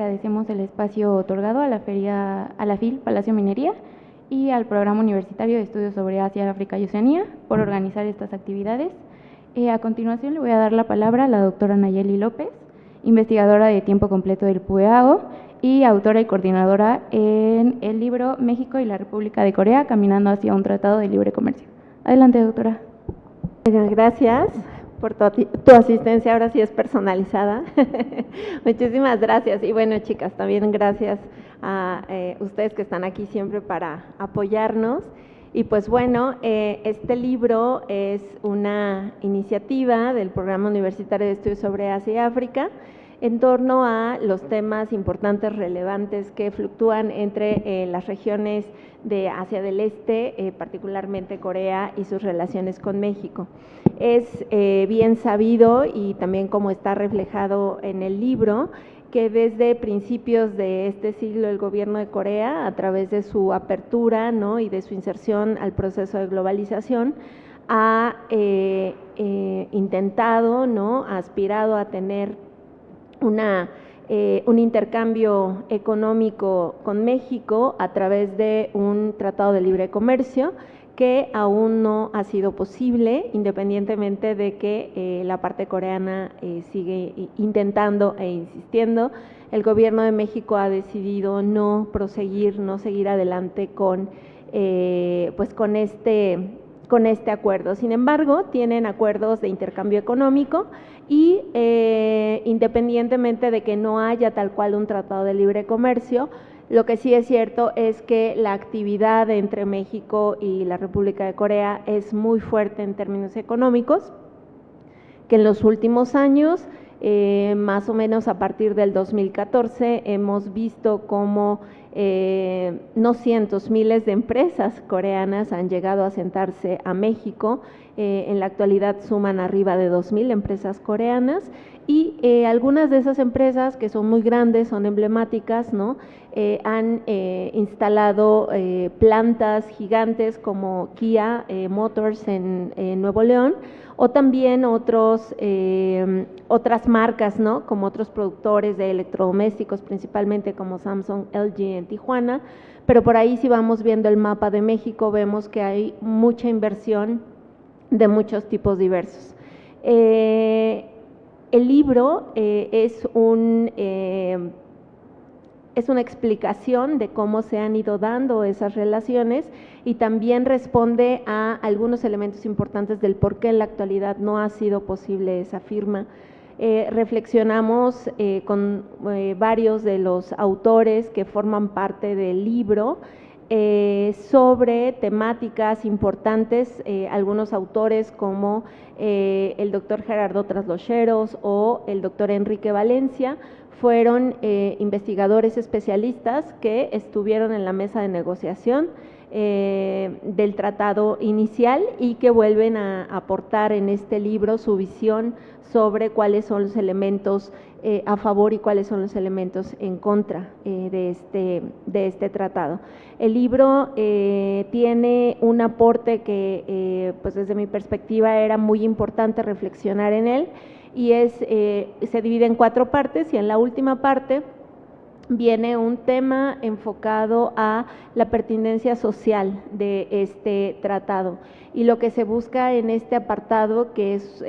agradecemos el espacio otorgado a la FIL Palacio Minería y al Programa Universitario de Estudios sobre Asia, África y Oceanía por organizar estas actividades. A continuación le voy a dar la palabra a la doctora Nayeli López, investigadora de tiempo completo del PUEAO y autora y coordinadora en el libro México y la República de Corea, caminando hacia un tratado de libre comercio. Adelante, doctora. Gracias por tu asistencia, ahora sí es personalizada. Muchísimas gracias. Y bueno, chicas, también gracias a ustedes que están aquí siempre para apoyarnos. Y pues bueno, este libro es una iniciativa del Programa Universitario de Estudios sobre Asia y África en torno a los temas importantes, relevantes que fluctúan entre las regiones de Asia del Este, particularmente Corea y sus relaciones con México. Es bien sabido y también como está reflejado en el libro, que desde principios de este siglo el gobierno de Corea, a través de su apertura, ¿no?, y de su inserción al proceso de globalización, ha intentado, ¿no?, ha aspirado a tener un intercambio económico con México a través de un tratado de libre comercio que aún no ha sido posible, independientemente de que la parte coreana sigue intentando e insistiendo. El gobierno de México ha decidido no proseguir, no seguir adelante con este acuerdo. Sin embargo, tienen acuerdos de intercambio económico y independientemente de que no haya tal cual un tratado de libre comercio, lo que sí es cierto es que la actividad entre México y la República de Corea es muy fuerte en términos económicos, que en los últimos años, más o menos a partir del 2014, hemos visto cómo no cientos, miles de empresas coreanas han llegado a asentarse a México. En la actualidad suman arriba de 2,000 empresas coreanas y algunas de esas empresas que son muy grandes, son emblemáticas, ¿no?, han instalado plantas gigantes como Kia Motors en Nuevo León, o también otras marcas, ¿no?, como otros productores de electrodomésticos, principalmente como Samsung, LG en Tijuana. Pero por ahí, si vamos viendo el mapa de México, vemos que hay mucha inversión de muchos tipos diversos. El libro es una explicación de cómo se han ido dando esas relaciones y también responde a algunos elementos importantes del por qué en la actualidad no ha sido posible esa firma. Reflexionamos con varios de los autores que forman parte del libro sobre temáticas importantes, algunos autores como el doctor Gerardo Traslocheros o el doctor Enrique Valencia, fueron investigadores especialistas que estuvieron en la mesa de negociación del tratado inicial y que vuelven a aportar en este libro su visión sobre cuáles son los elementos a favor y cuáles son los elementos en contra de este tratado. El libro tiene un aporte que pues desde mi perspectiva era muy importante reflexionar en él, y se divide en 4 partes, y en la última parte viene un tema enfocado a la pertinencia social de este tratado. Y lo que se busca en este apartado, que es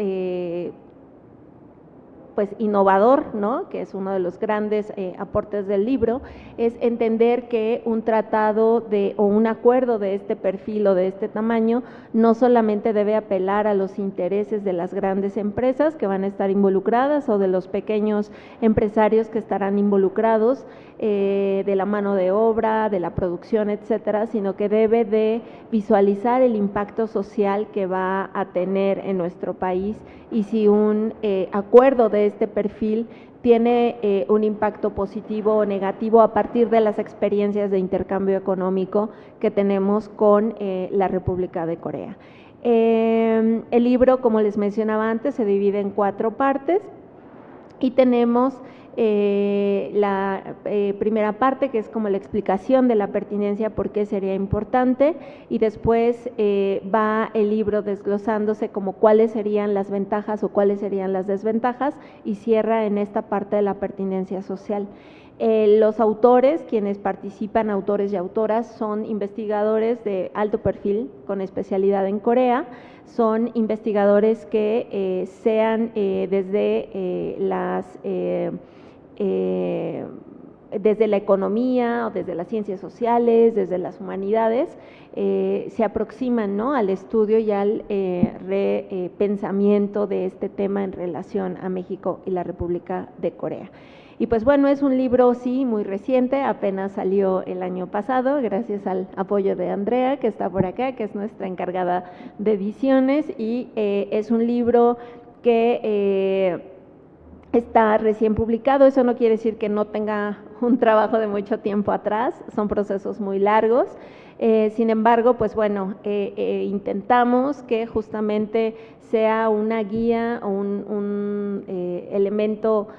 pues innovador, ¿no?, que es uno de los grandes aportes del libro, es entender que un tratado o un acuerdo de este perfil o de este tamaño no solamente debe apelar a los intereses de las grandes empresas que van a estar involucradas o de los pequeños empresarios que estarán involucrados, de la mano de obra, de la producción, etcétera, sino que debe de visualizar el impacto social que va a tener en nuestro país, y si un acuerdo de este perfil tiene un impacto positivo o negativo a partir de las experiencias de intercambio económico que tenemos con la República de Corea. El libro, como les mencionaba antes, se divide en 4 partes y tenemos la primera parte, que es como la explicación de la pertinencia, por qué sería importante, y después va el libro desglosándose como cuáles serían las ventajas o cuáles serían las desventajas, y cierra en esta parte de la pertinencia social. Los autores, quienes participan, autores y autoras, son investigadores de alto perfil con especialidad en Corea, son investigadores que sean desde la economía o desde las ciencias sociales, desde las humanidades, se aproximan, ¿no?, al estudio y al repensamiento de este tema en relación a México y la República de Corea. Y pues bueno, es un libro, sí, muy reciente, apenas salió el año pasado, gracias al apoyo de Andrea, que está por acá, que es nuestra encargada de ediciones, y es un libro que está recién publicado. Eso no quiere decir que no tenga un trabajo de mucho tiempo atrás, son procesos muy largos. Sin embargo, pues bueno, intentamos que justamente sea una guía o un elemento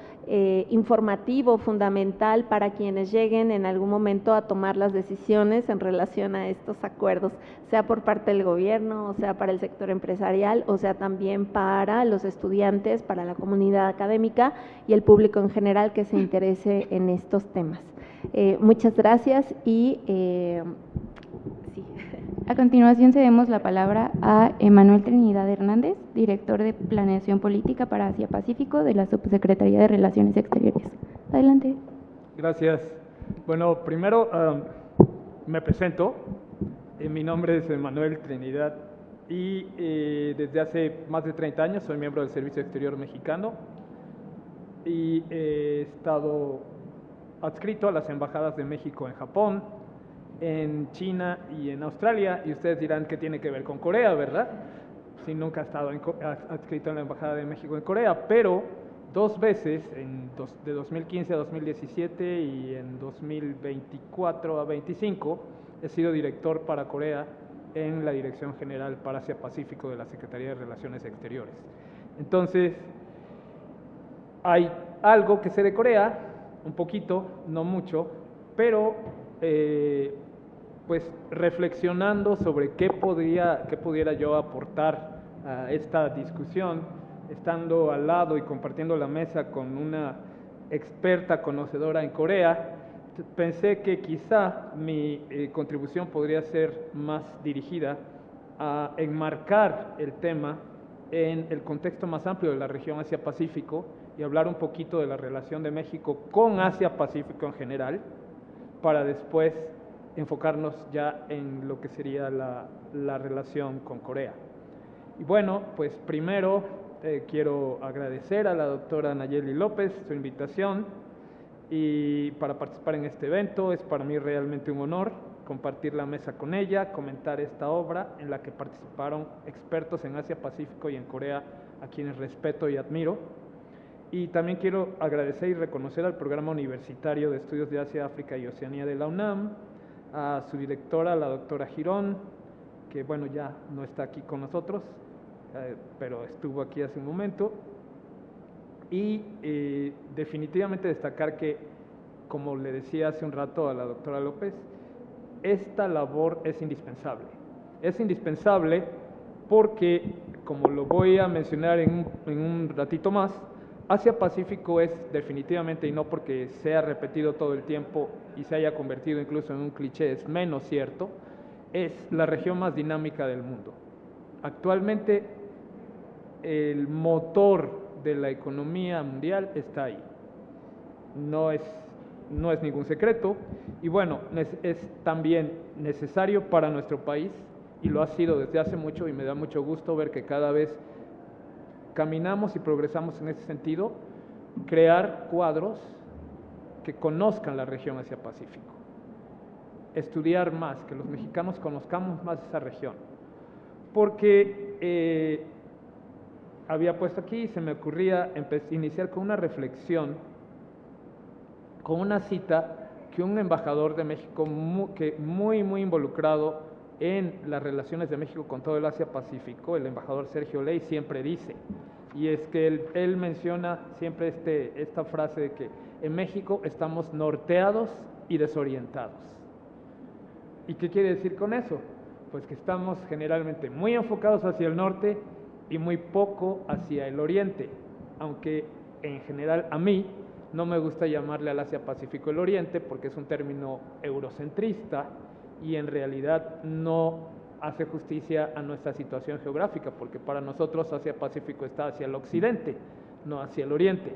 informativo fundamental para quienes lleguen en algún momento a tomar las decisiones en relación a estos acuerdos, sea por parte del gobierno, o sea para el sector empresarial, o sea también para los estudiantes, para la comunidad académica y el público en general que se interese en estos temas. Muchas gracias y sí. A continuación cedemos la palabra a Emanuel Trinidad Hernández, director de Planeación Política para Asia-Pacífico de la Subsecretaría de Relaciones Exteriores. Adelante. Gracias. Bueno, primero me presento. Mi nombre es Emanuel Trinidad y desde hace más de 30 años soy miembro del Servicio Exterior Mexicano y he estado adscrito a las embajadas de México en Japón, en China y en Australia, y ustedes dirán qué tiene que ver con Corea, ¿verdad? Sí, nunca he estado adscrito en la Embajada de México en Corea, pero 2 veces, de 2015 a 2017 y en 2024 a 25, he sido director para Corea en la Dirección General para Asia-Pacífico de la Secretaría de Relaciones Exteriores. Entonces, hay algo que sé de Corea, un poquito, no mucho, pero pues reflexionando sobre qué pudiera yo aportar a esta discusión, estando al lado y compartiendo la mesa con una experta conocedora en Corea, pensé que quizá mi contribución podría ser más dirigida a enmarcar el tema en el contexto más amplio de la región Asia-Pacífico y hablar un poquito de la relación de México con Asia-Pacífico en general, para después enfocarnos ya en lo que sería la relación con Corea. Y bueno, pues primero quiero agradecer a la doctora Nayeli López su invitación y para participar en este evento. Es para mí realmente un honor compartir la mesa con ella, comentar esta obra en la que participaron expertos en Asia-Pacífico y en Corea, a quienes respeto y admiro. Y también quiero agradecer y reconocer al Programa Universitario de Estudios de Asia, África y Oceanía de la UNAM, a su directora, la doctora Girón, que bueno, ya no está aquí con nosotros, pero estuvo aquí hace un momento. Y definitivamente destacar que, como le decía hace un rato a la doctora López, esta labor es indispensable. Es indispensable porque, como lo voy a mencionar en un ratito más, Asia-Pacífico es definitivamente, y no porque sea repetido todo el tiempo y se haya convertido incluso en un cliché, es menos cierto, es la región más dinámica del mundo. Actualmente el motor de la economía mundial está ahí. No es ningún secreto y bueno, es también necesario para nuestro país y lo ha sido desde hace mucho, y me da mucho gusto ver que cada vez caminamos y progresamos en ese sentido, crear cuadros que conozcan la región Asia-Pacífico, estudiar más, que los mexicanos conozcamos más esa región, porque había puesto aquí y se me ocurría iniciar con una reflexión, con una cita que un embajador de México muy involucrado en las relaciones de México con todo el Asia-Pacífico, el embajador Sergio Ley, siempre dice, y es que él menciona siempre esta frase de que en México estamos norteados y desorientados. ¿Y qué quiere decir con eso? Pues que estamos generalmente muy enfocados hacia el norte y muy poco hacia el oriente, aunque en general a mí No me gusta llamarle al Asia-Pacífico el Oriente porque es un término eurocentrista y en realidad no hace justicia a nuestra situación geográfica, porque para nosotros Asia-Pacífico está hacia el occidente, no hacia el oriente.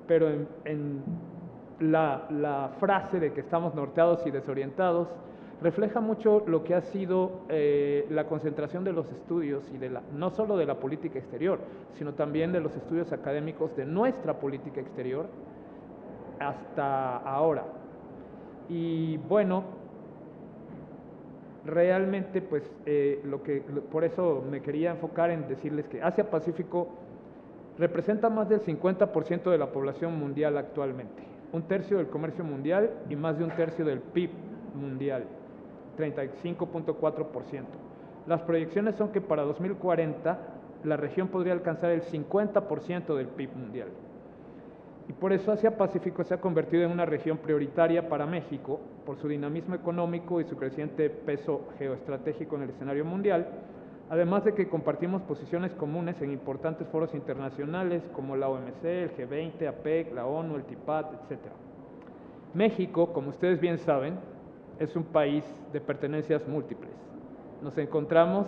Pero en la frase de que estamos norteados y desorientados refleja mucho lo que ha sido la concentración de los estudios y no solo de la política exterior, sino también de los estudios académicos de nuestra política exterior hasta ahora. Y bueno, realmente pues por eso me quería enfocar en decirles que Asia-Pacífico representa más del 50% de la población mundial actualmente, 1/3 del comercio mundial y más de 1/3 del PIB mundial, 35.4%. Las proyecciones son que para 2040 la región podría alcanzar el 50% del PIB mundial. Y por eso Asia-Pacífico se ha convertido en una región prioritaria para México por su dinamismo económico y su creciente peso geoestratégico en el escenario mundial, además de que compartimos posiciones comunes en importantes foros internacionales como la OMC, el G20, APEC, la ONU, el TIPAD, etc. México, como ustedes bien saben, es un país de pertenencias múltiples. Nos encontramos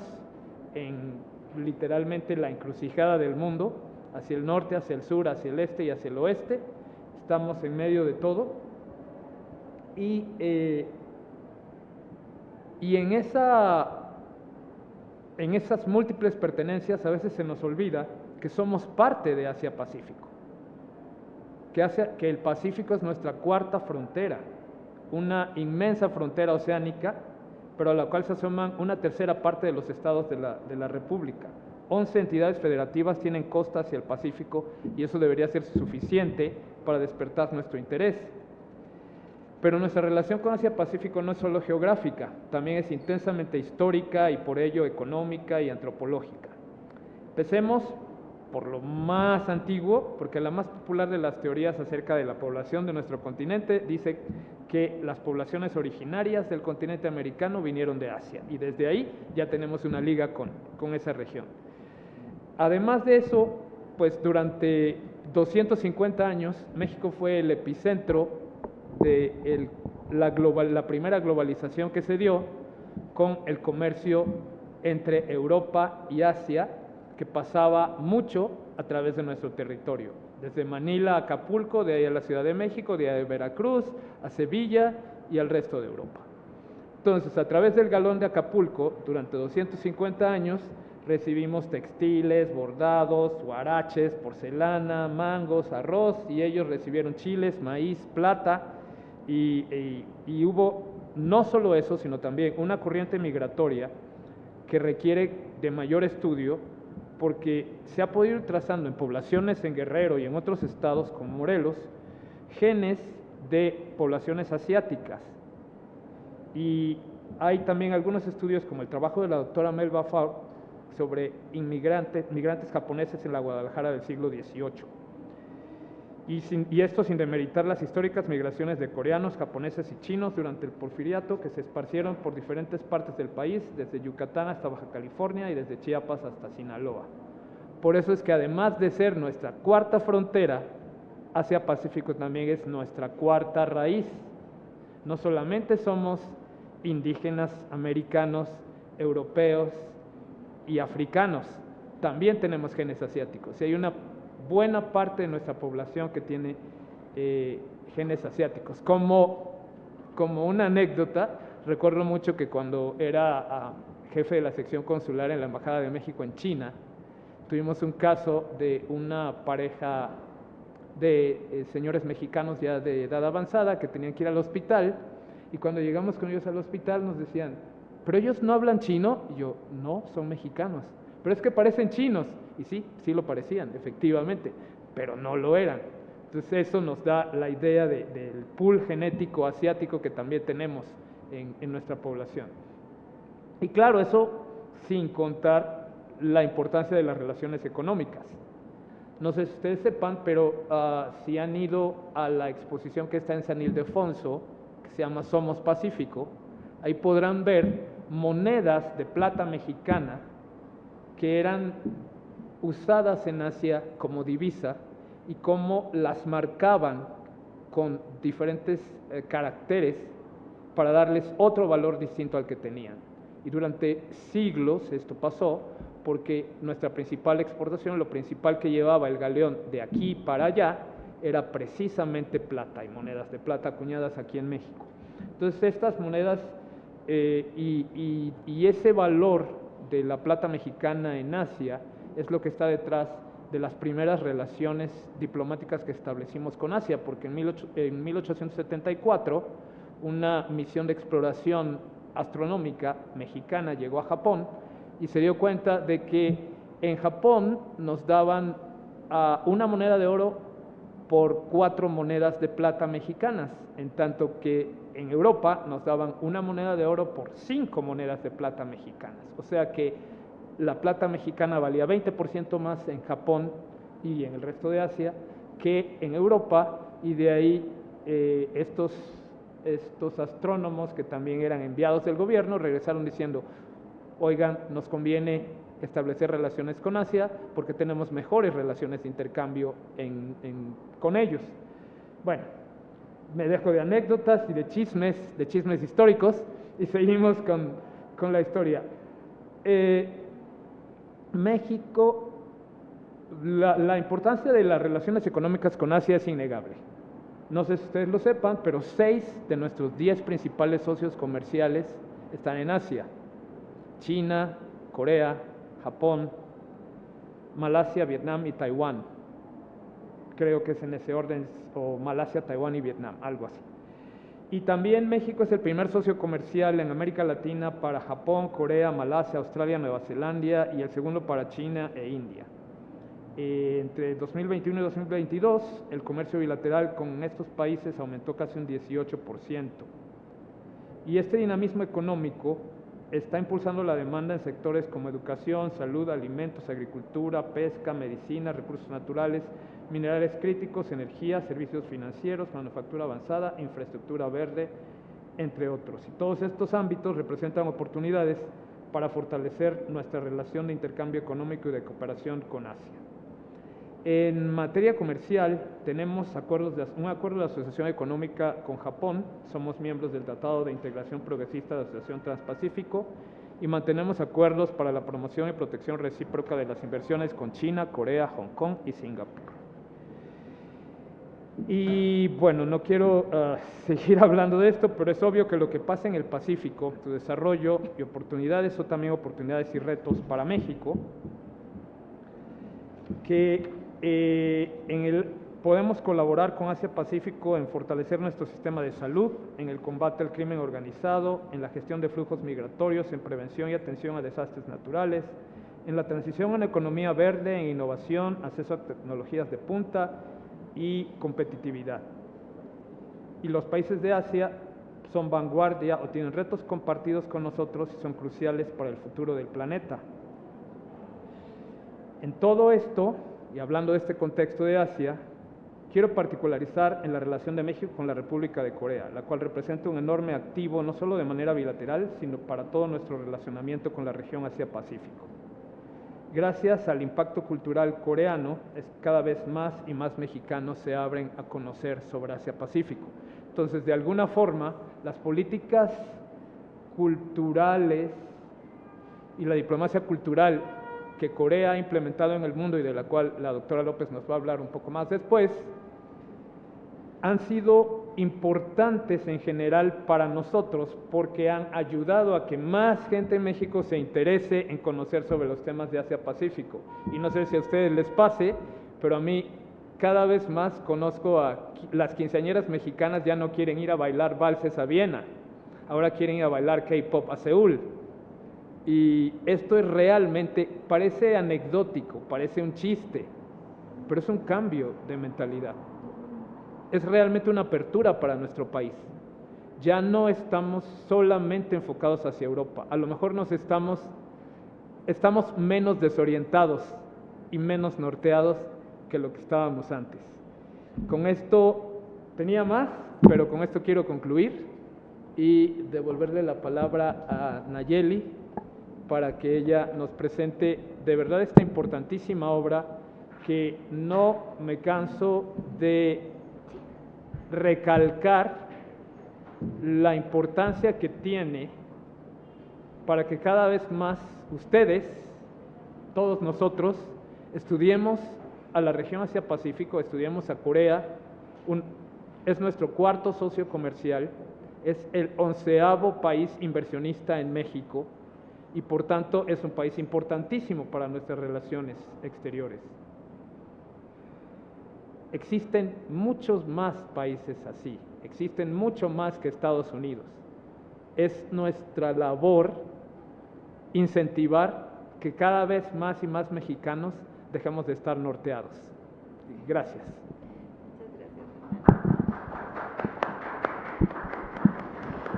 en literalmente la encrucijada del mundo, hacia el norte, hacia el sur, hacia el este y hacia el oeste. Estamos en medio de todo. Y en esas múltiples pertenencias a veces se nos olvida que somos parte de Asia-Pacífico, que el Pacífico es nuestra cuarta frontera, una inmensa frontera oceánica, pero a la cual se asoman una tercera parte de los estados de la República. 11 entidades federativas tienen costa hacia el Pacífico y eso debería ser suficiente para despertar nuestro interés. Pero nuestra relación con Asia-Pacífico no es solo geográfica, también es intensamente histórica y por ello económica y antropológica. Empecemos por lo más antiguo, porque la más popular de las teorías acerca de la población de nuestro continente dice que las poblaciones originarias del continente americano vinieron de Asia y desde ahí ya tenemos una liga con esa región. Además de eso, pues durante 250 años México fue el epicentro de la primera globalización que se dio con el comercio entre Europa y Asia, que pasaba mucho a través de nuestro territorio, desde Manila a Acapulco, de ahí a la Ciudad de México, de ahí a Veracruz, a Sevilla y al resto de Europa. Entonces, a través del galón de Acapulco, durante 250 años, recibimos textiles, bordados, huaraches, porcelana, mangos, arroz, y ellos recibieron chiles, maíz, plata, y hubo no solo eso, sino también una corriente migratoria que requiere de mayor estudio, porque se ha podido ir trazando en poblaciones en Guerrero y en otros estados como Morelos, genes de poblaciones asiáticas. Y hay también algunos estudios como el trabajo de la doctora Melba Faur sobre migrantes japoneses en la Guadalajara del siglo XVIII. Y esto sin demeritar las históricas migraciones de coreanos, japoneses y chinos durante el Porfiriato, que se esparcieron por diferentes partes del país, desde Yucatán hasta Baja California y desde Chiapas hasta Sinaloa. Por eso es que además de ser nuestra cuarta frontera, Asia-Pacífico también es nuestra cuarta raíz. No solamente somos indígenas, americanos, europeos y africanos, también tenemos genes asiáticos. Y hay una buena parte de nuestra población que tiene genes asiáticos. Como una anécdota, recuerdo mucho que cuando era jefe de la sección consular en la Embajada de México en China, tuvimos un caso de una pareja de señores mexicanos ya de edad avanzada que tenían que ir al hospital, y cuando llegamos con ellos al hospital nos decían, ¿pero ellos no hablan chino? Y yo, no, son mexicanos. Pero es que parecen chinos. Y sí, sí lo parecían, efectivamente, pero no lo eran. Entonces eso nos da la idea del pool genético asiático que también tenemos en nuestra población. Y claro, eso sin contar la importancia de las relaciones económicas. No sé si ustedes sepan, pero si han ido a la exposición que está en San Ildefonso, que se llama Somos Pacífico, ahí podrán ver monedas de plata mexicana que eran usadas en Asia como divisa y cómo las marcaban con diferentes caracteres para darles otro valor distinto al que tenían. Y durante siglos esto pasó porque nuestra principal exportación, lo principal que llevaba el galeón de aquí para allá, era precisamente plata y monedas de plata acuñadas aquí en México. Entonces estas monedas y ese valor de la plata mexicana en Asia es lo que está detrás de las primeras relaciones diplomáticas que establecimos con Asia, porque en 1874 una misión de exploración astronómica mexicana llegó a Japón y se dio cuenta de que en Japón nos daban una moneda de oro por 4 monedas de plata mexicanas, en tanto que en Europa nos daban una moneda de oro por 5 monedas de plata mexicanas. O sea que la plata mexicana valía 20% más en Japón y en el resto de Asia que en Europa, y de ahí estos astrónomos, que también eran enviados del gobierno, regresaron diciendo: oigan, nos conviene establecer relaciones con Asia porque tenemos mejores relaciones de intercambio con ellos. Bueno, me dejo de anécdotas y de chismes históricos y seguimos con la historia. México, la importancia de las relaciones económicas con Asia es innegable. No sé si ustedes lo sepan, pero 6 de nuestros 10 principales socios comerciales están en Asia: China, Corea, Japón, Malasia, Vietnam y Taiwán. Creo que es en ese orden, o Malasia, Taiwán y Vietnam, algo así. Y también México es el primer socio comercial en América Latina para Japón, Corea, Malasia, Australia, Nueva Zelanda, y el segundo para China e India. Entre 2021 y 2022, el comercio bilateral con estos países aumentó casi un 18%. Y este dinamismo económico está impulsando la demanda en sectores como educación, salud, alimentos, agricultura, pesca, medicina, recursos naturales, minerales críticos, energía, servicios financieros, manufactura avanzada, infraestructura verde, entre otros. Y todos estos ámbitos representan oportunidades para fortalecer nuestra relación de intercambio económico y de cooperación con Asia. En materia comercial, tenemos un acuerdo de asociación económica con Japón, somos miembros del Tratado de Integración Progresista de Asociación Transpacífico y mantenemos acuerdos para la promoción y protección recíproca de las inversiones con China, Corea, Hong Kong y Singapur. Y bueno, no quiero seguir hablando de esto, pero es obvio que lo que pasa en el Pacífico, su desarrollo y oportunidades son también oportunidades y retos para México, que podemos colaborar con Asia Pacífico en fortalecer nuestro sistema de salud, en el combate al crimen organizado, en la gestión de flujos migratorios, en prevención y atención a desastres naturales, en la transición a una economía verde, en innovación, acceso a tecnologías de punta y competitividad. Y los países de Asia son vanguardia o tienen retos compartidos con nosotros y son cruciales para el futuro del planeta. En todo esto, y hablando de este contexto de Asia, quiero particularizar en la relación de México con la República de Corea, la cual representa un enorme activo no solo de manera bilateral, sino para todo nuestro relacionamiento con la región Asia-Pacífico. Gracias al impacto cultural coreano, cada vez más y más mexicanos se abren a conocer sobre Asia-Pacífico. Entonces, de alguna forma, las políticas culturales y la diplomacia cultural que Corea ha implementado en el mundo y de la cual la doctora López nos va a hablar un poco más después, han sido importantes en general para nosotros porque han ayudado a que más gente en México se interese en conocer sobre los temas de Asia-Pacífico. Y no sé si a ustedes les pase, pero a mí cada vez más conozco a las quinceañeras mexicanas ya no quieren ir a bailar valses a Viena, ahora quieren ir a bailar K-pop a Seúl. Y esto es realmente, parece anecdótico, parece un chiste, pero es un cambio de mentalidad. Es realmente una apertura para nuestro país. Ya no estamos solamente enfocados hacia Europa, a lo mejor estamos menos desorientados y menos norteados que lo que estábamos antes. Con esto tenía más, pero con esto quiero concluir y devolverle la palabra a Nayeli para que ella nos presente de verdad esta importantísima obra que no me canso de recalcar la importancia que tiene para que cada vez más ustedes, todos nosotros, estudiemos a la región Asia-Pacífico, estudiemos a Corea, es nuestro cuarto socio comercial, es el 11º país inversionista en México y por tanto es un país importantísimo para nuestras relaciones exteriores. Existen muchos más países así, existen mucho más que Estados Unidos. Es nuestra labor incentivar que cada vez más y más mexicanos dejemos de estar norteados. Gracias.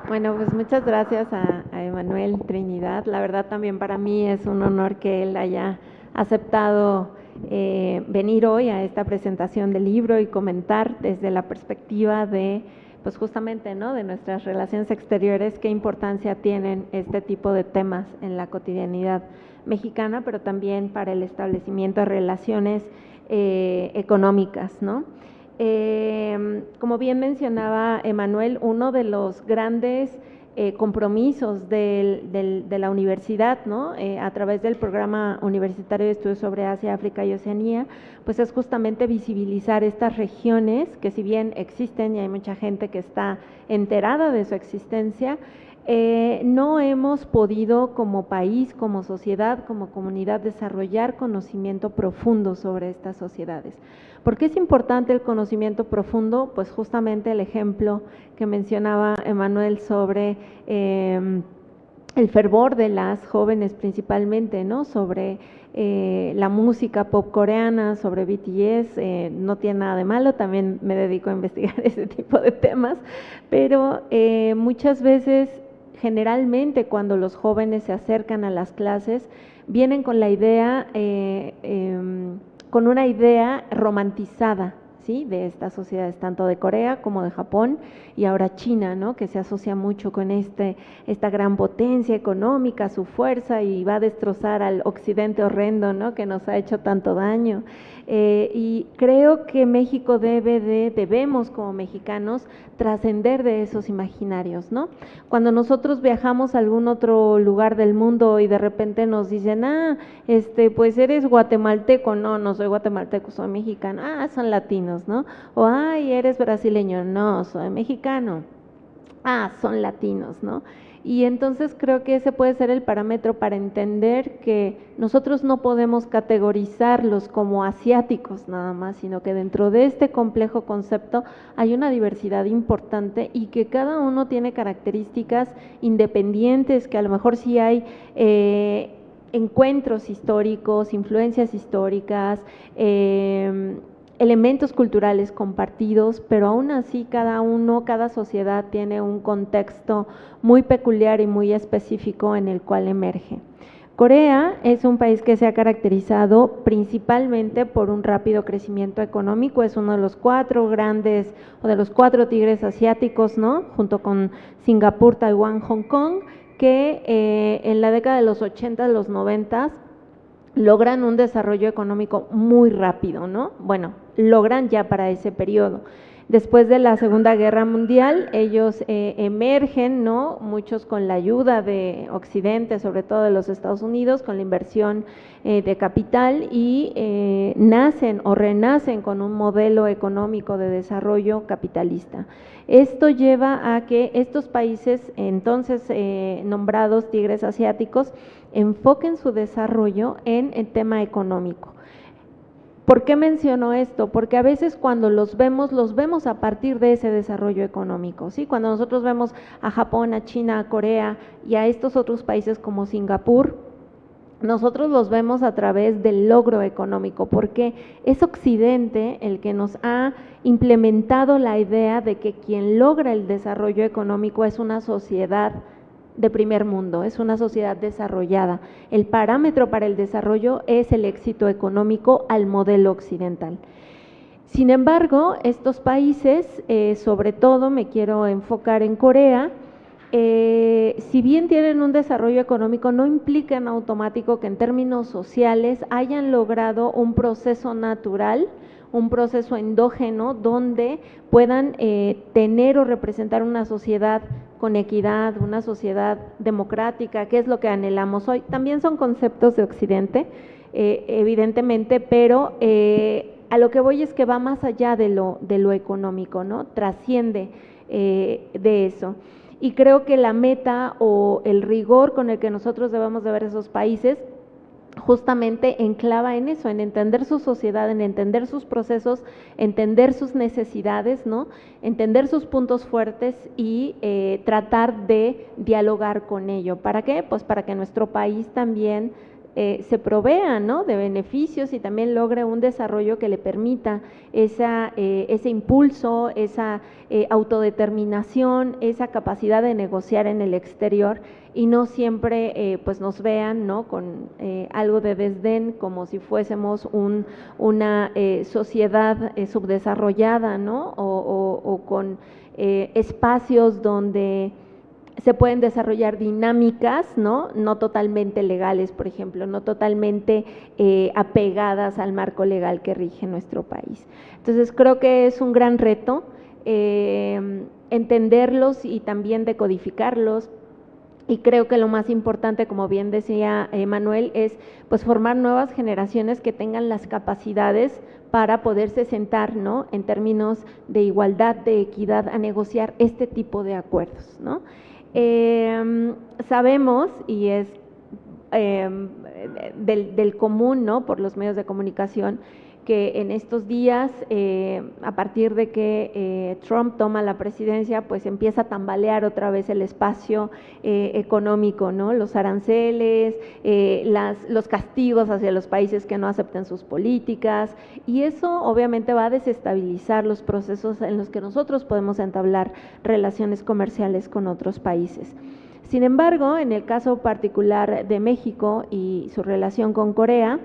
Bueno, pues muchas gracias a Emanuel Trinidad. La verdad también para mí es un honor que él haya aceptado venir hoy a esta presentación del libro y comentar desde la perspectiva de, pues justamente, ¿no?, de nuestras relaciones exteriores, qué importancia tienen este tipo de temas en la cotidianidad mexicana, pero también para el establecimiento de relaciones económicas, ¿no? Como bien mencionaba Emanuel, uno de los grandes compromisos de la universidad, ¿no?, a través del Programa Universitario de Estudios sobre Asia, África y Oceanía, pues es justamente visibilizar estas regiones que, si bien existen y hay mucha gente que está enterada de su existencia, no hemos podido como país, como sociedad, como comunidad desarrollar conocimiento profundo sobre estas sociedades. ¿Por qué es importante el conocimiento profundo? Pues justamente el ejemplo que mencionaba Emanuel sobre el fervor de las jóvenes principalmente, ¿no?, sobre la música pop coreana, sobre BTS, no tiene nada de malo, también me dedico a investigar ese tipo de temas, pero muchas veces, generalmente cuando los jóvenes se acercan a las clases, vienen con la idea, con una idea romantizada, ¿sí?, de estas sociedades, tanto de Corea como de Japón y ahora China, ¿no?, que se asocia mucho con esta gran potencia económica, su fuerza, y va a destrozar al occidente horrendo, ¿no?, que nos ha hecho tanto daño. Y creo que México debemos como mexicanos trascender de esos imaginarios, ¿no? Cuando nosotros viajamos a algún otro lugar del mundo y de repente nos dicen, pues eres guatemalteco, no soy guatemalteco, soy mexicano, son latinos, ¿no? O eres brasileño, no, soy mexicano, son latinos, ¿no? Y entonces creo que ese puede ser el parámetro para entender que nosotros no podemos categorizarlos como asiáticos nada más, sino que dentro de este complejo concepto hay una diversidad importante y que cada uno tiene características independientes, que a lo mejor sí hay encuentros históricos, influencias históricas, elementos culturales compartidos, pero aún así cada sociedad tiene un contexto muy peculiar y muy específico en el cual emerge. Corea es un país que se ha caracterizado principalmente por un rápido crecimiento económico, es uno de los 4 grandes o de los 4 tigres asiáticos, ¿no?, junto con Singapur, Taiwán, Hong Kong, que en la década de los 80, los 90 logran un desarrollo económico muy rápido, ¿no? Bueno, logran ya para ese periodo. Después de la Segunda Guerra Mundial, ellos emergen, ¿no?, muchos con la ayuda de Occidente, sobre todo de los Estados Unidos, con la inversión de capital, y nacen o renacen con un modelo económico de desarrollo capitalista. Esto lleva a que estos países, entonces nombrados tigres asiáticos, enfoquen su desarrollo en el tema económico. ¿Por qué menciono esto? Porque a veces cuando los vemos a partir de ese desarrollo económico, ¿sí? Cuando nosotros vemos a Japón, a China, a Corea y a estos otros países como Singapur, nosotros los vemos a través del logro económico, porque es Occidente el que nos ha implementado la idea de que quien logra el desarrollo económico es una sociedad de primer mundo, es una sociedad desarrollada. El parámetro para el desarrollo es el éxito económico al modelo occidental. Sin embargo, estos países, sobre todo me quiero enfocar en Corea, si bien tienen un desarrollo económico, no implica en automático que en términos sociales hayan logrado un proceso natural, un proceso endógeno donde puedan tener o representar una sociedad con equidad, una sociedad democrática, que es lo que anhelamos hoy. También son conceptos de Occidente, evidentemente, pero a lo que voy es que va más allá de lo económico, ¿no? Trasciende de eso. Y creo que la meta o el rigor con el que nosotros debemos de ver esos países justamente enclava en eso, en entender su sociedad, en entender sus procesos, entender sus necesidades, ¿no? Entender sus puntos fuertes y tratar de dialogar con ello. ¿Para qué? Pues para que nuestro país también se provea, ¿no?, de beneficios y también logre un desarrollo que le permita ese impulso, esa autodeterminación, esa capacidad de negociar en el exterior y no siempre pues nos vean, ¿no?, con algo de desdén, como si fuésemos una sociedad subdesarrollada, ¿no?, o con espacios donde se pueden desarrollar dinámicas, ¿no?, no totalmente legales, por ejemplo, no totalmente apegadas al marco legal que rige nuestro país. Entonces, creo que es un gran reto entenderlos y también decodificarlos. Y creo que lo más importante, como bien decía Manuel, es pues formar nuevas generaciones que tengan las capacidades para poderse sentar, ¿no?, en términos de igualdad, de equidad, a negociar este tipo de acuerdos, ¿no? Sabemos, y es del común, ¿no?, por los medios de comunicación, que en estos días, a partir de que Trump toma la presidencia, pues empieza a tambalear otra vez el espacio económico, ¿no?, los aranceles, los castigos hacia los países que no acepten sus políticas, y eso obviamente va a desestabilizar los procesos en los que nosotros podemos entablar relaciones comerciales con otros países. Sin embargo, en el caso particular de México y su relación con Corea,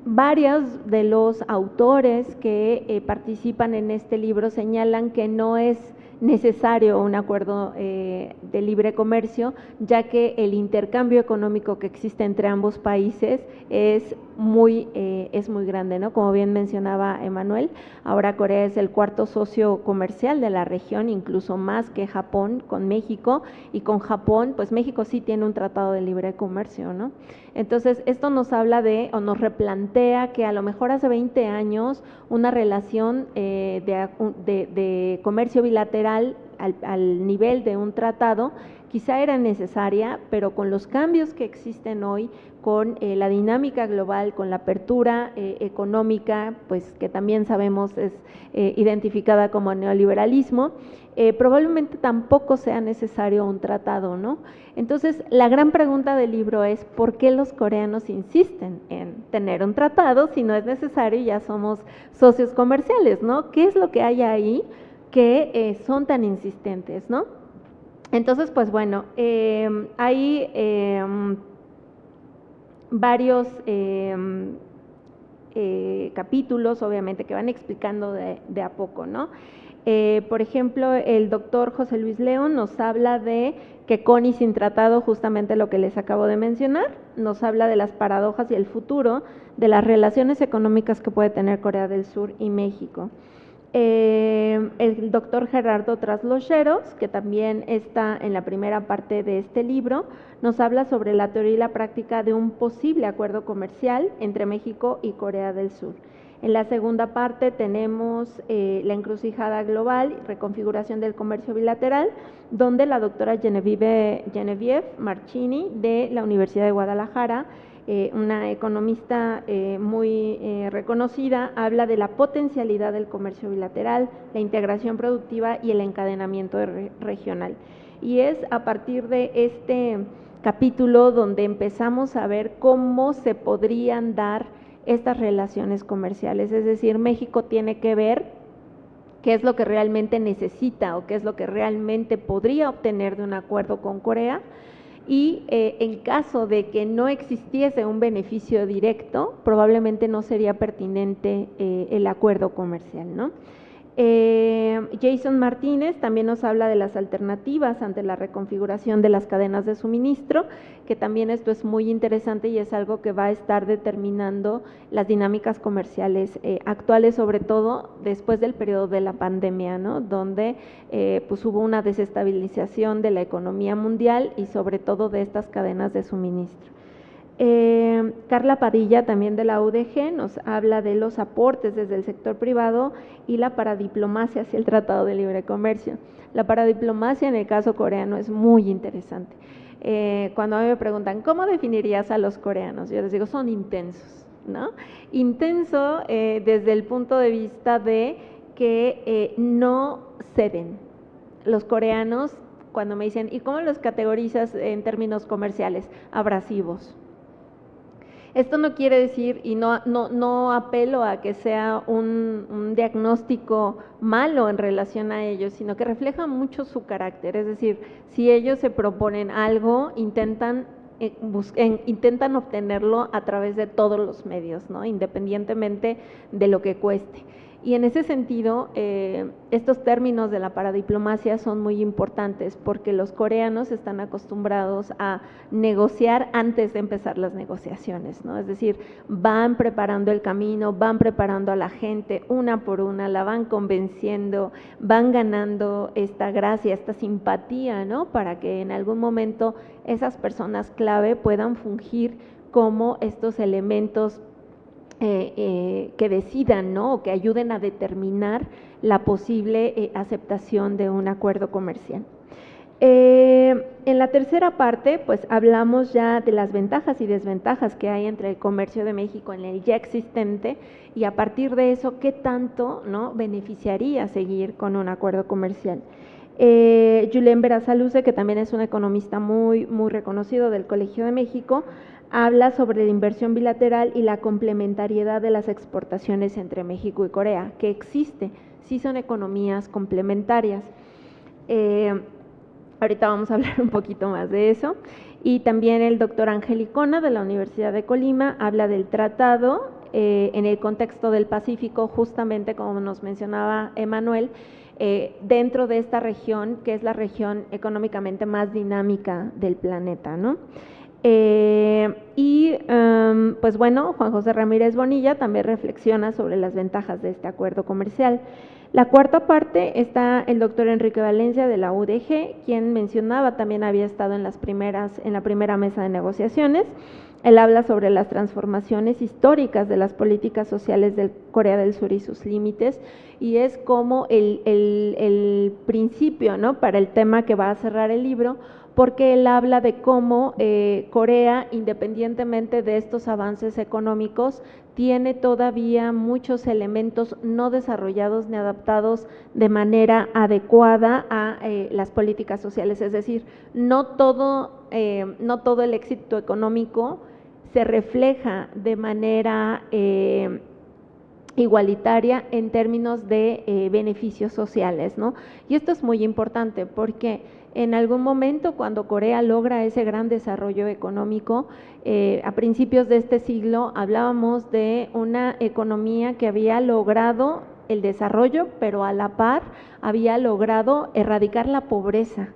varios de los autores que participan en este libro señalan que no es necesario un acuerdo de libre comercio, ya que el intercambio económico que existe entre ambos países es muy grande, ¿no? Como bien mencionaba Emanuel, ahora Corea es el cuarto socio comercial de la región, incluso más que Japón con México, y con Japón, pues México sí tiene un tratado de libre comercio, ¿no? Entonces, esto nos habla o nos replantea que a lo mejor hace 20 años una relación de comercio bilateral al nivel de un tratado quizá era necesaria, pero con los cambios que existen hoy, con la dinámica global, con la apertura económica, pues que también sabemos es identificada como neoliberalismo, probablemente tampoco sea necesario un tratado, ¿no? Entonces, la gran pregunta del libro es ¿por qué los coreanos insisten en tener un tratado si no es necesario y ya somos socios comerciales, ¿no? ¿Qué es lo que hay ahí que son tan insistentes, ¿no? Entonces, pues bueno, hay varios capítulos, obviamente, que van explicando de a poco, ¿no? Por ejemplo, el doctor José Luis León nos habla de que con y sin tratado, justamente lo que les acabo de mencionar, nos habla de las paradojas y el futuro de las relaciones económicas que puede tener Corea del Sur y México. El doctor Gerardo Traslocheros, que también está en la primera parte de este libro, nos habla sobre la teoría y la práctica de un posible acuerdo comercial entre México y Corea del Sur. En la segunda parte tenemos la encrucijada global, reconfiguración del comercio bilateral, donde la doctora Genevieve Marchini de la Universidad de Guadalajara, una economista muy reconocida, habla de la potencialidad del comercio bilateral, la integración productiva y el encadenamiento regional. Y es a partir de este capítulo donde empezamos a ver cómo se podrían dar estas relaciones comerciales, es decir, México tiene que ver qué es lo que realmente necesita o qué es lo que realmente podría obtener de un acuerdo con Corea, y en caso de que no existiese un beneficio directo, probablemente no sería pertinente el acuerdo comercial, ¿no? Jason Martínez también nos habla de las alternativas ante la reconfiguración de las cadenas de suministro, que también esto es muy interesante y es algo que va a estar determinando las dinámicas comerciales actuales, sobre todo después del periodo de la pandemia, ¿no? Donde pues hubo una desestabilización de la economía mundial y sobre todo de estas cadenas de suministro. Carla Padilla, también de la UDG, nos habla de los aportes desde el sector privado y la paradiplomacia hacia el Tratado de Libre Comercio. La paradiplomacia en el caso coreano es muy interesante. Cuando a mí me preguntan, ¿cómo definirías a los coreanos? Yo les digo, son intensos, ¿no? Intenso desde el punto de vista de que no ceden. Los coreanos, cuando me dicen, ¿y cómo los categorizas en términos comerciales? Abrasivos. Esto no quiere decir, y no apelo a que sea un diagnóstico malo en relación a ellos, sino que refleja mucho su carácter. Es decir, si ellos se proponen algo, intentan obtenerlo a través de todos los medios, ¿no? Independientemente de lo que cueste. Y en ese sentido, estos términos de la paradiplomacia son muy importantes porque los coreanos están acostumbrados a negociar antes de empezar las negociaciones, ¿no? Es decir, van preparando el camino, van preparando a la gente una por una, la van convenciendo, van ganando esta gracia, esta simpatía, ¿no? Para que en algún momento esas personas clave puedan fungir como estos elementos que decidan, ¿no? O que ayuden a determinar la posible aceptación de un acuerdo comercial. En la tercera parte, pues hablamos ya de las ventajas y desventajas que hay entre el comercio de México en el ya existente y a partir de eso, ¿qué tanto, ¿no? beneficiaría seguir con un acuerdo comercial? Julen Berasaluce, que también es un economista muy reconocido del Colegio de México, habla sobre la inversión bilateral y la complementariedad de las exportaciones entre México y Corea, que existe, sí son economías complementarias. Ahorita vamos a hablar un poquito más de eso. Y también el doctor Ángel Icona, de la Universidad de Colima, habla del tratado en el contexto del Pacífico, justamente como nos mencionaba Emanuel, dentro de esta región, que es la región económicamente más dinámica del planeta, ¿no? Pues bueno, Juan José Ramírez Bonilla también reflexiona sobre las ventajas de este acuerdo comercial. La cuarta parte está el doctor Enrique Valencia de la UDG, quien mencionaba también había estado en la primera mesa de negociaciones. Él habla sobre las transformaciones históricas de las políticas sociales de Corea del Sur y sus límites, y es como el principio, ¿no? para el tema que va a cerrar el libro, porque él habla de cómo Corea, independientemente de estos avances económicos, tiene todavía muchos elementos no desarrollados ni adaptados de manera adecuada a las políticas sociales. Es decir, no todo el éxito económico se refleja de manera igualitaria en términos de beneficios sociales, ¿no? Y esto es muy importante porque en algún momento, cuando Corea logra ese gran desarrollo económico, a principios de este siglo hablábamos de una economía que había logrado el desarrollo, pero a la par había logrado erradicar la pobreza.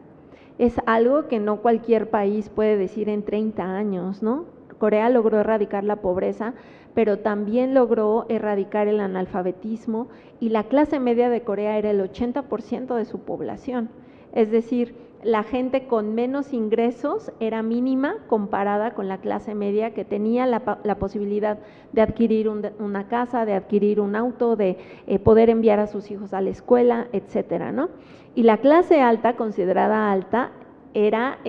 Es algo que no cualquier país puede decir en 30 años, ¿no? Corea logró erradicar la pobreza, pero también logró erradicar el analfabetismo, y la clase media de Corea era el 80% de su población. Es decir, la gente con menos ingresos era mínima comparada con la clase media, que tenía la posibilidad de adquirir una casa, de adquirir un auto, de poder enviar a sus hijos a la escuela, etcétera, ¿no? Y la clase alta, considerada alta, era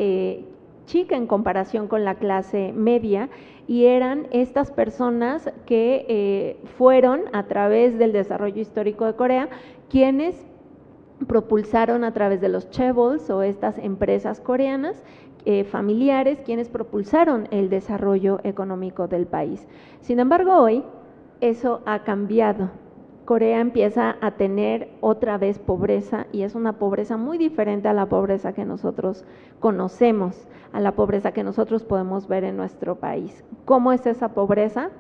chica en comparación con la clase media, y eran estas personas que fueron, a través del desarrollo histórico de Corea, quienes propulsaron a través de los chaebols o estas empresas coreanas familiares, quienes propulsaron el desarrollo económico del país. Sin embargo, hoy eso ha cambiado. Corea empieza a tener otra vez pobreza, y es una pobreza muy diferente a la pobreza que nosotros conocemos, a la pobreza que nosotros podemos ver en nuestro país. ¿Cómo es esa pobreza?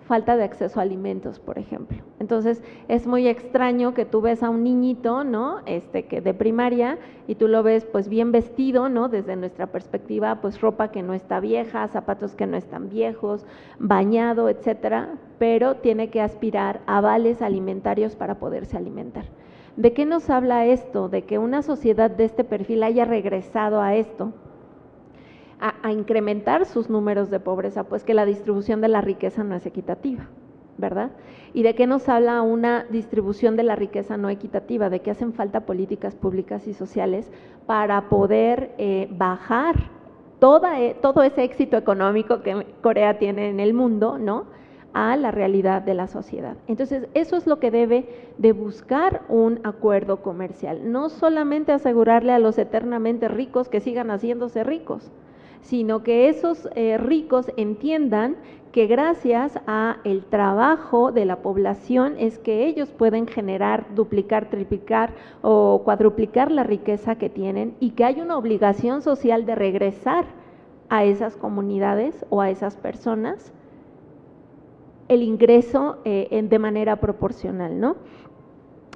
falta de acceso a alimentos, por ejemplo. Entonces, es muy extraño que tú ves a un niñito, ¿no? Que de primaria, y tú lo ves pues bien vestido, ¿no? Desde nuestra perspectiva, pues ropa que no está vieja, zapatos que no están viejos, bañado, etcétera, pero tiene que aspirar a vales alimentarios para poderse alimentar. ¿De qué nos habla esto? De que una sociedad de este perfil haya regresado a esto, a incrementar sus números de pobreza, pues que la distribución de la riqueza no es equitativa, ¿verdad? ¿Y de qué nos habla una distribución de la riqueza no equitativa? De que hacen falta políticas públicas y sociales para poder bajar todo ese éxito económico que Corea tiene en el mundo, ¿no?, a la realidad de la sociedad. Entonces, eso es lo que debe de buscar un acuerdo comercial, no solamente asegurarle a los eternamente ricos que sigan haciéndose ricos, sino que esos ricos entiendan que gracias a el trabajo de la población es que ellos pueden generar, duplicar, triplicar o cuadruplicar la riqueza que tienen, y que hay una obligación social de regresar a esas comunidades o a esas personas el ingreso de manera proporcional, ¿no?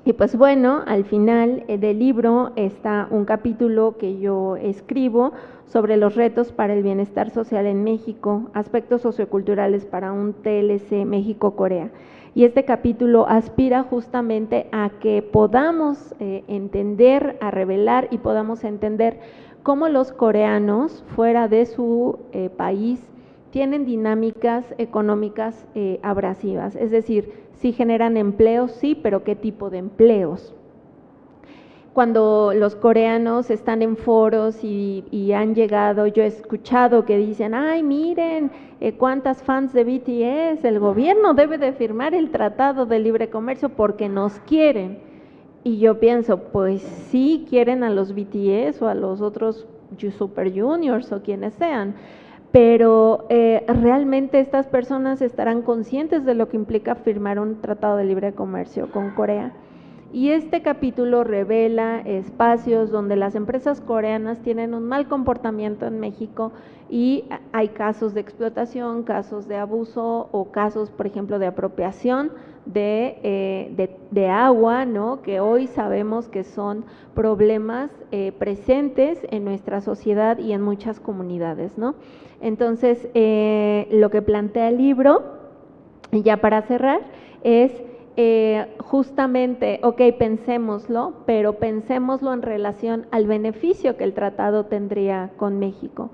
Y pues bueno, al final del libro está un capítulo que yo escribo sobre los retos para el bienestar social en México, aspectos socioculturales para un TLC México-Corea. Y este capítulo aspira justamente a que podamos entender, a revelar y podamos entender cómo los coreanos fuera de su país tienen dinámicas económicas abrasivas, es decir, sí generan empleos, sí, pero ¿qué tipo de empleos? Cuando los coreanos están en foros y han llegado, yo he escuchado que dicen, ay, miren, cuántas fans de BTS, el gobierno debe de firmar el Tratado de Libre Comercio porque nos quieren. Y yo pienso, pues sí quieren a los BTS o a los otros Super Juniors o quienes sean, pero realmente estas personas estarán conscientes de lo que implica firmar un tratado de libre comercio con Corea. Y este capítulo revela espacios donde las empresas coreanas tienen un mal comportamiento en México y hay casos de explotación, casos de abuso o casos, por ejemplo, de apropiación de agua, ¿no?, que hoy sabemos que son problemas presentes en nuestra sociedad y en muchas comunidades, ¿no? Entonces, lo que plantea el libro, y ya para cerrar, es justamente, ok, pensémoslo, pero pensémoslo en relación al beneficio que el tratado tendría con México.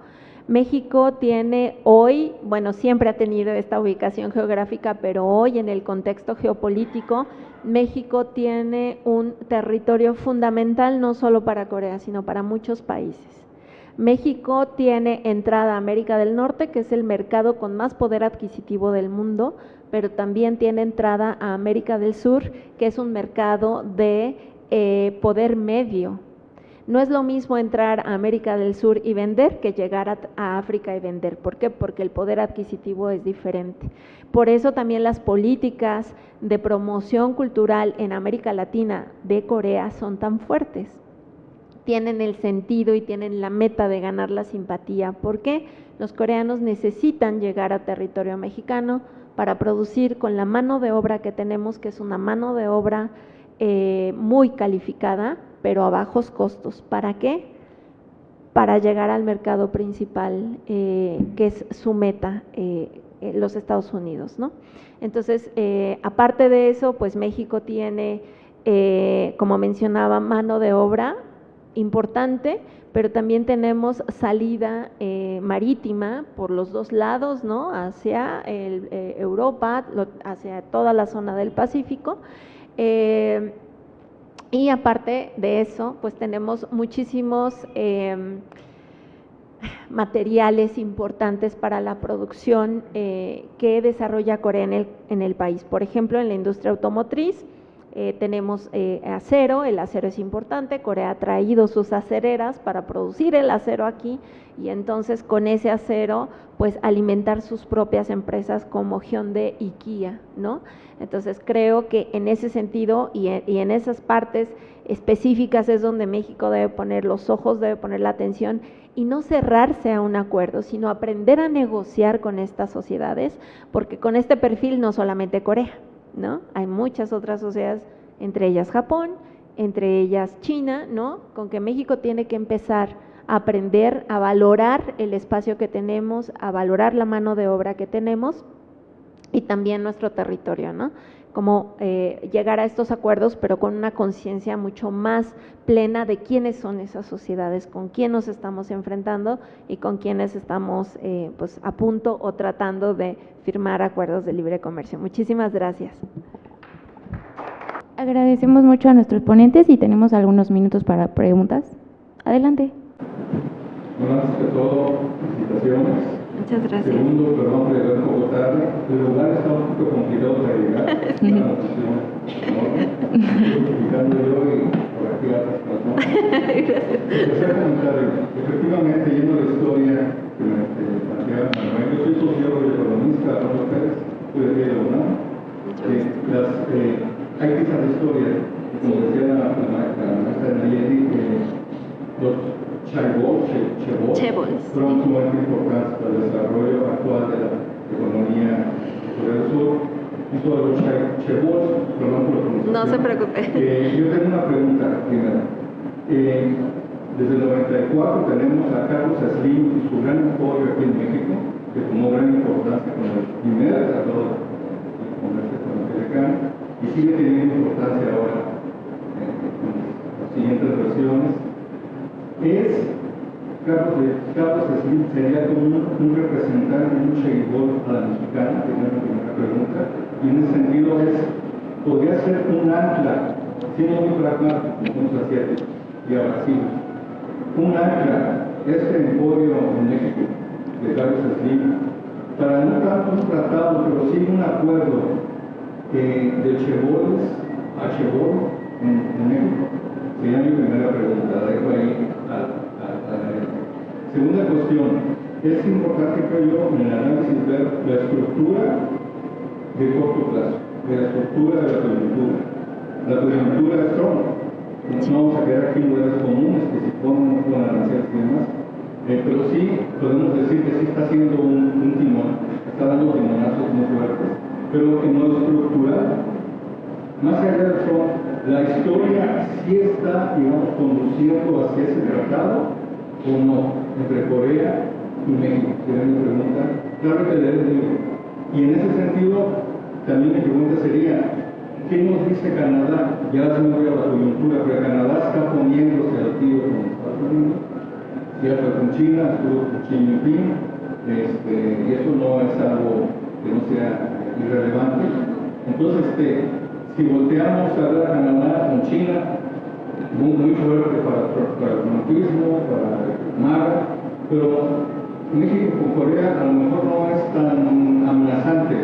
México tiene hoy, bueno, siempre ha tenido esta ubicación geográfica, pero hoy en el contexto geopolítico, México tiene un territorio fundamental no solo para Corea, sino para muchos países. México tiene entrada a América del Norte, que es el mercado con más poder adquisitivo del mundo, pero también tiene entrada a América del Sur, que es un mercado de poder medio. No es lo mismo entrar a América del Sur y vender que llegar a África y vender. ¿Por qué? Porque el poder adquisitivo es diferente. Por eso también las políticas de promoción cultural en América Latina de Corea son tan fuertes. Tienen el sentido y tienen la meta de ganar la simpatía. ¿Por qué? Los coreanos necesitan llegar a territorio mexicano para producir con la mano de obra que tenemos, que es una mano de obra muy calificada, pero a bajos costos. ¿Para qué? Para llegar al mercado principal, que es su meta, los Estados Unidos, ¿no? Entonces, aparte de eso, pues México tiene, como mencionaba, mano de obra importante, pero también tenemos salida marítima por los dos lados, ¿no?, hacia Europa, hacia toda la zona del Pacífico, y aparte de eso, pues tenemos muchísimos materiales importantes para la producción que desarrolla Corea en el país. Por ejemplo, en la industria automotriz, tenemos acero, el acero es importante, Corea ha traído sus acereras para producir el acero aquí y entonces con ese acero pues alimentar sus propias empresas como Hyundai y Kia, ¿no? Entonces creo que en ese sentido y en esas partes específicas es donde México debe poner los ojos, debe poner la atención y no cerrarse a un acuerdo, sino aprender a negociar con estas sociedades, porque con este perfil no solamente Corea, ¿no? Hay muchas otras sociedades, entre ellas Japón, entre ellas China, ¿no? Con que México tiene que empezar a aprender a valorar el espacio que tenemos, a valorar la mano de obra que tenemos y también nuestro territorio, ¿no? Como llegar a estos acuerdos, pero con una conciencia mucho más plena de quiénes son esas sociedades, con quién nos estamos enfrentando y con quiénes estamos pues a punto o tratando de firmar acuerdos de libre comercio. Muchísimas gracias. Agradecemos mucho a nuestros ponentes y tenemos algunos minutos para preguntas. Adelante. Bueno, antes que todo, felicitaciones. Muchas gracias. Segundo, perdón por llegar un poco tarde. El lugar está un poco complicado para llegar. Es una notación enorme. Estoy explicando yo y por aquí otras personas. Tercer comentario. Efectivamente, yendo a la historia que me planteaba Manuel, yo soy sociólogo y economista, Arnoldo Pérez, soy de aquí de la UNAM. Hay piezas de historia, como decía la maestra Nayeli, los chaebols fueron sumamente importantes para el desarrollo actual de la economía del sur. Eso de los chaebols, perdón por la pronunciación. No se preocupe. Yo tengo una pregunta primero. Desde el 94 tenemos a Carlos Slim y su gran apoyo aquí en México, que tomó gran importancia con el primer tratado de comercio norteamericano y sigue teniendo importancia ahora en las siguientes versiones. Carlos Slim sería como un representante, un chaebol a la mexicana, que es la primera pregunta, y en ese sentido podría ser un ancla, siendo muy pragmático, como se hacía y a Brasil, un ancla, emporio en México, de Carlos Slim, para no tanto un tratado, pero sí un acuerdo de chaeboles a chaebol en México. Sería mi primera pregunta, la dejo ahí a la segunda cuestión. Es importante, creo yo, en el análisis ver la estructura de corto plazo, de la estructura de la coyuntura. La coyuntura es Trump. No vamos a quedar aquí en lugares comunes que se ponen con aranceles y demás, pero sí podemos decir que sí está haciendo un timón, está dando timonazos muy fuertes, pero en lo estructural, más allá de Trump, la historia sí está, digamos, conduciendo hacia ese tratado o no, entre Corea y México. Sería mi pregunta. Claro que leer el libro. Y en ese sentido, también mi pregunta sería, ¿qué nos dice Canadá? Ya se me voy a la coyuntura, pero Canadá está poniéndose al tiro con Estados Unidos. Ya fue con China, estuvo con Xi Jinping, y eso no es algo que no sea irrelevante. Entonces, si volteamos a ver a Canadá con China, muy fuerte para el fanatismo, para el MAGA, pero México con Corea a lo mejor no es tan amenazante.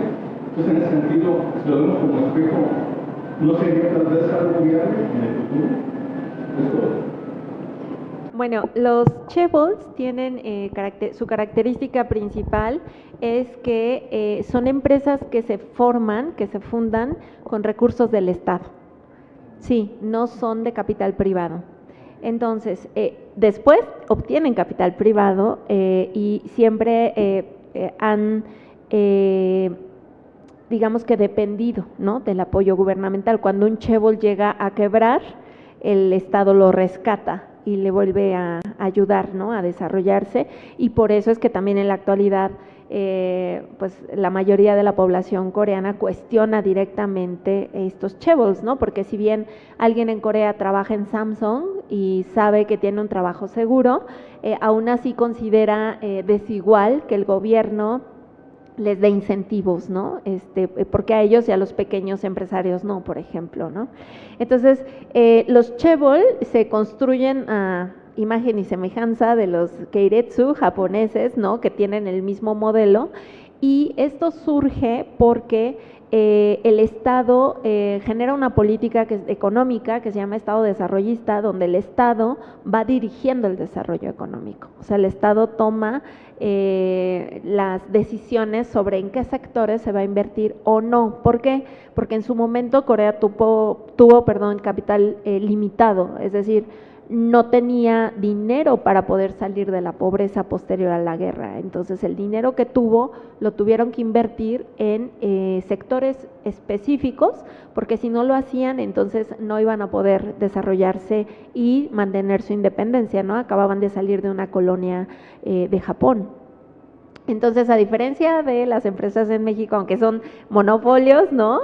Entonces, en ese sentido, si lo vemos como espejo, ¿no sería tal vez algo viable en el futuro? Es todo. Bueno, los chaebols tienen su característica principal es que son empresas que se forman, que se fundan con recursos del Estado. Sí, no son de capital privado. Entonces, después obtienen capital privado y siempre han, digamos que dependido, ¿no?, del apoyo gubernamental. Cuando un chaebol llega a quebrar, el Estado lo rescata y le vuelve a ayudar, ¿no?, a desarrollarse, y por eso es que también en la actualidad pues la mayoría de la población coreana cuestiona directamente estos chaebols, ¿no? Porque si bien alguien en Corea trabaja en Samsung y sabe que tiene un trabajo seguro, aún así considera desigual que el gobierno les dé incentivos, ¿no? Porque a ellos y a los pequeños empresarios no, por ejemplo, ¿no? Entonces, los chaebol se construyen a imagen y semejanza de los keiretsu japoneses, ¿no?, que tienen el mismo modelo, y esto surge porque el Estado genera una política económica que se llama Estado desarrollista, donde el Estado va dirigiendo el desarrollo económico. O sea, el Estado toma las decisiones sobre en qué sectores se va a invertir o no. ¿Por qué? Porque en su momento Corea tuvo capital limitado, es decir, no tenía dinero para poder salir de la pobreza posterior a la guerra. Entonces el dinero que tuvo lo tuvieron que invertir en sectores específicos, porque si no lo hacían, entonces no iban a poder desarrollarse y mantener su independencia, ¿no? Acababan de salir de una colonia de Japón. Entonces, a diferencia de las empresas en México, aunque son monopolios, ¿no?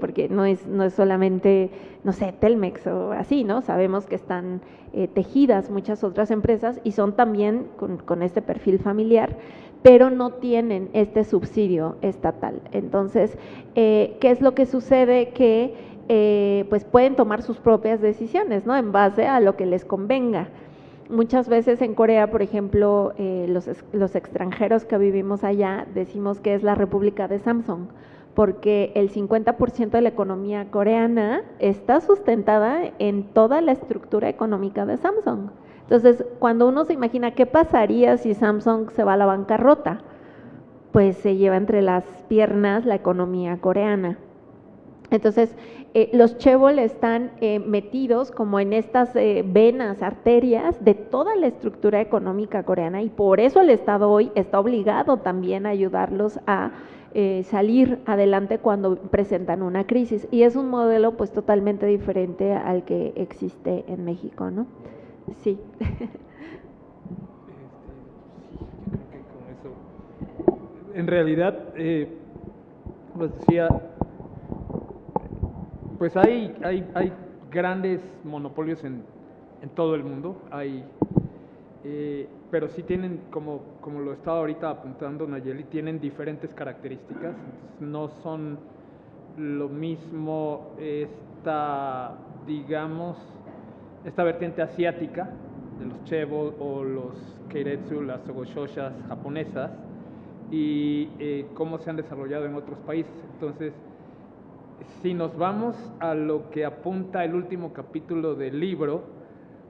Porque no es solamente, no sé, Telmex o así, ¿no? Sabemos que están tejidas muchas otras empresas y son también con este perfil familiar, pero no tienen este subsidio estatal. Entonces, ¿qué es lo que sucede? Que pues pueden tomar sus propias decisiones, ¿no? En base a lo que les convenga. Muchas veces en Corea, por ejemplo, los extranjeros que vivimos allá decimos que es la República de Samsung, porque el 50% de la economía coreana está sustentada en toda la estructura económica de Samsung. Entonces, cuando uno se imagina qué pasaría si Samsung se va a la bancarrota, pues se lleva entre las piernas la economía coreana. Entonces, los chaebol están metidos como en estas venas, arterias de toda la estructura económica coreana, y por eso el Estado hoy está obligado también a ayudarlos a salir adelante cuando presentan una crisis, y es un modelo pues totalmente diferente al que existe en México, ¿no? Sí. Sí, yo creo que con eso, en realidad, pues decía, pues hay grandes monopolios en todo el mundo, pero sí tienen, como lo estaba ahorita apuntando Nayeli, tienen diferentes características. No son lo mismo digamos, esta vertiente asiática de los chaebol o los keiretsu, las ogoshosas japonesas, y cómo se han desarrollado en otros países. Entonces, si nos vamos a lo que apunta el último capítulo del libro,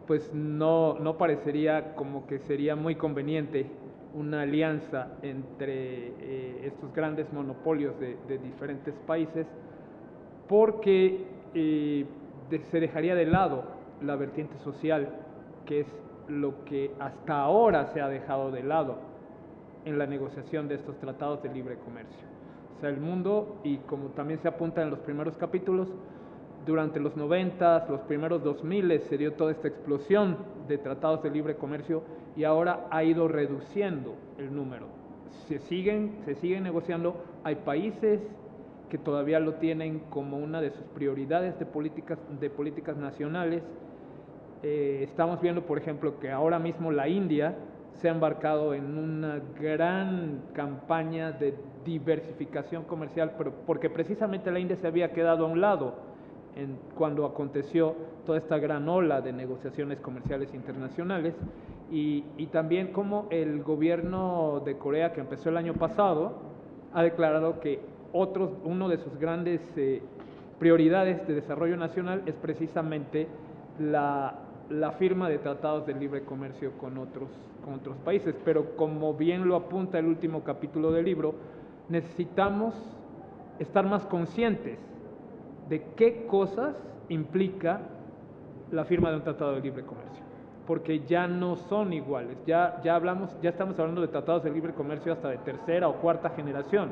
pues no parecería como que sería muy conveniente una alianza entre estos grandes monopolios de diferentes países, porque se dejaría de lado la vertiente social, que es lo que hasta ahora se ha dejado de lado en la negociación de estos tratados de libre comercio. O sea, el mundo, y como también se apunta en los primeros capítulos, durante los 90, los primeros 2000 se dio toda esta explosión de tratados de libre comercio, y ahora ha ido reduciendo el número. Se siguen negociando. Hay países que todavía lo tienen como una de sus prioridades de políticas nacionales. Estamos viendo, por ejemplo, que ahora mismo la India se ha embarcado en una gran campaña de diversificación comercial, pero porque precisamente la India se había quedado a un lado cuando aconteció toda esta gran ola de negociaciones comerciales internacionales, y también como el gobierno de Corea, que empezó el año pasado, ha declarado que uno de sus grandes prioridades de desarrollo nacional es precisamente la firma de tratados de libre comercio con otros países. Pero como bien lo apunta el último capítulo del libro, necesitamos estar más conscientes de qué cosas implica la firma de un tratado de libre comercio, porque ya no son iguales. Ya estamos hablando de tratados de libre comercio hasta de tercera o cuarta generación,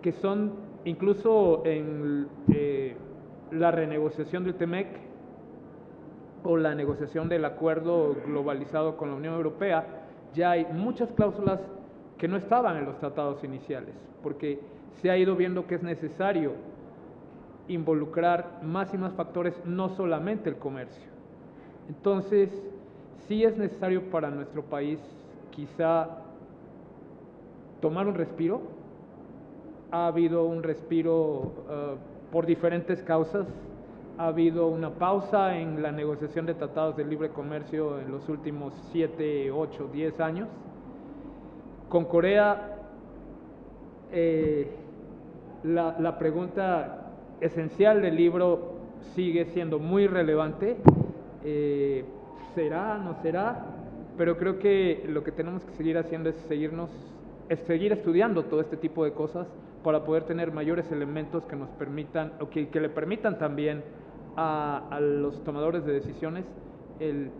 que son incluso en la renegociación del TEMEC o la negociación del acuerdo globalizado con la Unión Europea, ya hay muchas cláusulas que no estaban en los tratados iniciales, porque se ha ido viendo que es necesario involucrar más y más factores, no solamente el comercio. Entonces, sí es necesario para nuestro país quizá tomar un respiro. Ha habido un respiro por diferentes causas. Ha habido una pausa en la negociación de tratados de libre comercio en los últimos 7, 8, 10 años. Con Corea, la pregunta esencial del libro sigue siendo muy relevante. ¿Será, no será? Pero creo que lo que tenemos que seguir haciendo es seguir estudiando todo este tipo de cosas para poder tener mayores elementos que nos permitan, o que le permitan también a los tomadores de decisiones el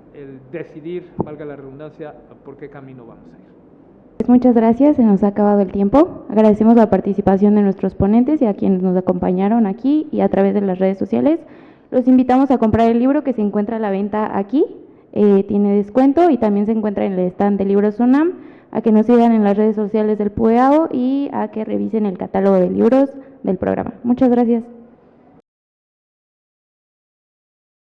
decidir, valga la redundancia, por qué camino vamos a ir. Muchas gracias, se nos ha acabado el tiempo. Agradecemos la participación de nuestros ponentes y a quienes nos acompañaron aquí y a través de las redes sociales. Los invitamos a comprar el libro que se encuentra a la venta aquí, tiene descuento y también se encuentra en el stand de Libros UNAM, a que nos sigan en las redes sociales del PUEAO y a que revisen el catálogo de libros del programa. Muchas gracias.